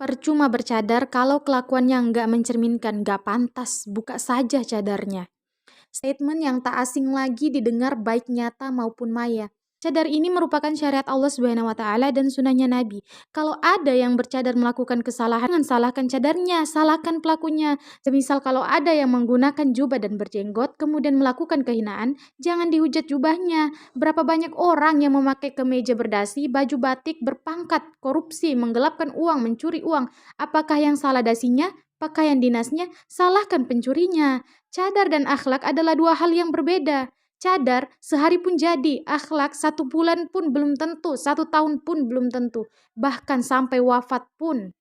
Percuma bercadar kalau kelakuannya nggak mencerminkan, nggak pantas, buka saja cadarnya. Statement yang tak asing lagi didengar baik nyata maupun maya. Cadar ini merupakan syariat Allah Subhanahu wa taala dan sunnahnya Nabi. Kalau ada yang bercadar melakukan kesalahan, jangan salahkan cadarnya, salahkan pelakunya. Semisal kalau ada yang menggunakan jubah dan berjenggot kemudian melakukan kehinaan, jangan dihujat jubahnya. Berapa banyak orang yang memakai kemeja berdasi, baju batik, berpangkat, korupsi, menggelapkan uang, mencuri uang. Apakah yang salah dasinya? Pakaian dinasnya? Salahkan pencurinya. Cadar dan akhlak adalah dua hal yang berbeda. Cadar sehari pun jadi, akhlak 1 bulan pun belum tentu, 1 tahun pun belum tentu, bahkan sampai wafat pun.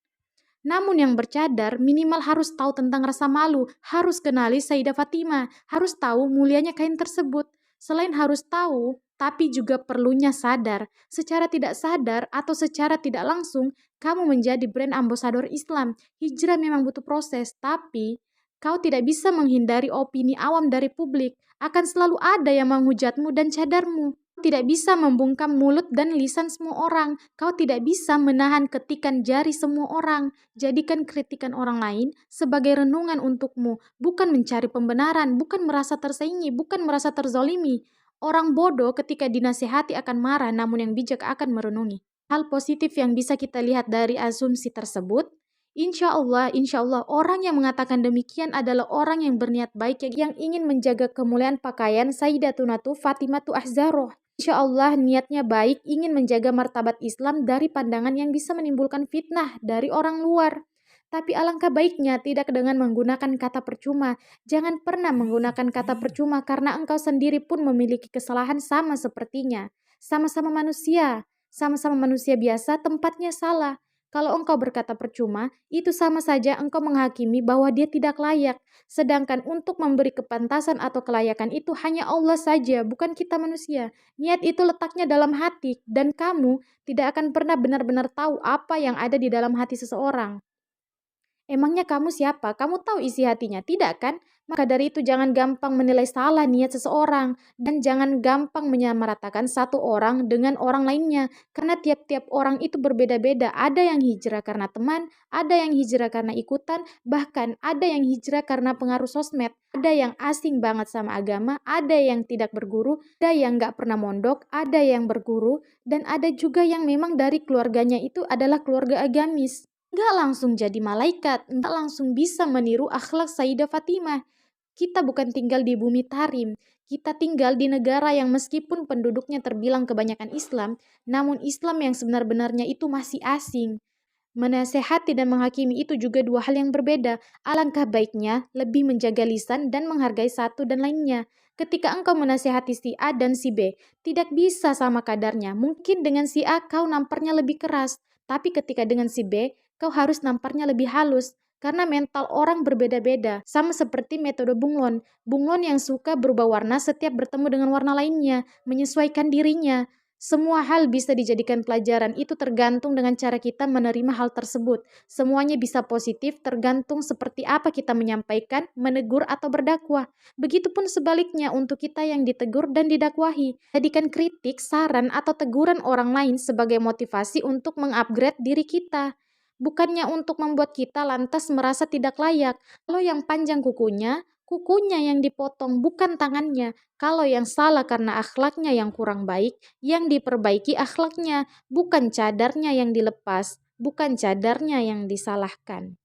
Namun yang bercadar minimal harus tahu tentang rasa malu, harus kenali Sayyidah Fatimah, harus tahu mulianya kain tersebut. Selain harus tahu, tapi juga perlunya sadar. Secara tidak sadar atau secara tidak langsung, kamu menjadi brand ambassador Islam. Hijrah memang butuh proses, tapi kau tidak bisa menghindari opini awam dari publik. Akan selalu ada yang menghujatmu dan cadarmu. Tidak bisa membungkam mulut dan lisan semua orang. Kau tidak bisa menahan ketikan jari semua orang. Jadikan kritikan orang lain sebagai renungan untukmu, bukan mencari pembenaran, bukan merasa tersaingi, bukan merasa terzolimi. Orang bodoh ketika dinasihati akan marah, namun yang bijak akan merenungi. Hal positif yang bisa kita lihat dari asumsi tersebut, insya Allah orang yang mengatakan demikian adalah orang yang berniat baik yang ingin menjaga kemuliaan pakaian Sayyidatunatu Fatimatu Ahzaroh. Insya Allah niatnya baik, ingin menjaga martabat Islam dari pandangan yang bisa menimbulkan fitnah dari orang luar. Tapi alangkah baiknya tidak dengan menggunakan kata percuma. Jangan pernah menggunakan kata percuma karena engkau sendiri pun memiliki kesalahan sama sepertinya. Sama-sama manusia biasa, tempatnya salah. Kalau engkau berkata percuma, itu sama saja engkau menghakimi bahwa dia tidak layak. Sedangkan untuk memberi kepantasan atau kelayakan itu hanya Allah saja, bukan kita manusia. Niat itu letaknya dalam hati, dan kamu tidak akan pernah benar-benar tahu apa yang ada di dalam hati seseorang. Emangnya kamu siapa? Kamu tahu isi hatinya? Tidak kan? Maka dari itu jangan gampang menilai salah niat seseorang dan jangan gampang menyamaratakan satu orang dengan orang lainnya karena tiap-tiap orang itu berbeda-beda. Ada yang hijrah karena teman, ada yang hijrah karena ikutan, bahkan ada yang hijrah karena pengaruh sosmed. Ada yang asing banget sama agama, ada yang tidak berguru, ada yang nggak pernah mondok, ada yang berguru, dan ada juga yang memang dari keluarganya itu adalah keluarga agamis. Nggak langsung jadi malaikat, nggak langsung bisa meniru akhlak Sayyidah Fatimah. Kita bukan tinggal di bumi tarim, kita tinggal di negara yang meskipun penduduknya terbilang kebanyakan Islam, namun Islam yang sebenar-benarnya itu masih asing. Menasehati dan menghakimi itu juga dua hal yang berbeda. Alangkah baiknya lebih menjaga lisan dan menghargai satu dan lainnya. Ketika engkau menasehati si A dan si B, tidak bisa sama kadarnya. Mungkin dengan si A kau namparnya lebih keras, tapi ketika dengan si B, kau harus namparnya lebih halus. Karena mental orang berbeda-beda, sama seperti metode bunglon. Bunglon yang suka berubah warna setiap bertemu dengan warna lainnya, menyesuaikan dirinya. Semua hal bisa dijadikan pelajaran, itu tergantung dengan cara kita menerima hal tersebut. Semuanya bisa positif, tergantung seperti apa kita menyampaikan, menegur, atau berdakwah. Begitupun sebaliknya untuk kita yang ditegur dan didakwahi. Jadikan kritik, saran, atau teguran orang lain sebagai motivasi untuk mengupgrade diri kita. Bukannya untuk membuat kita lantas merasa tidak layak. Kalau yang panjang kukunya, kukunya yang dipotong, bukan tangannya. Kalau yang salah karena akhlaknya yang kurang baik, yang diperbaiki akhlaknya, bukan cadarnya yang dilepas, bukan cadarnya yang disalahkan.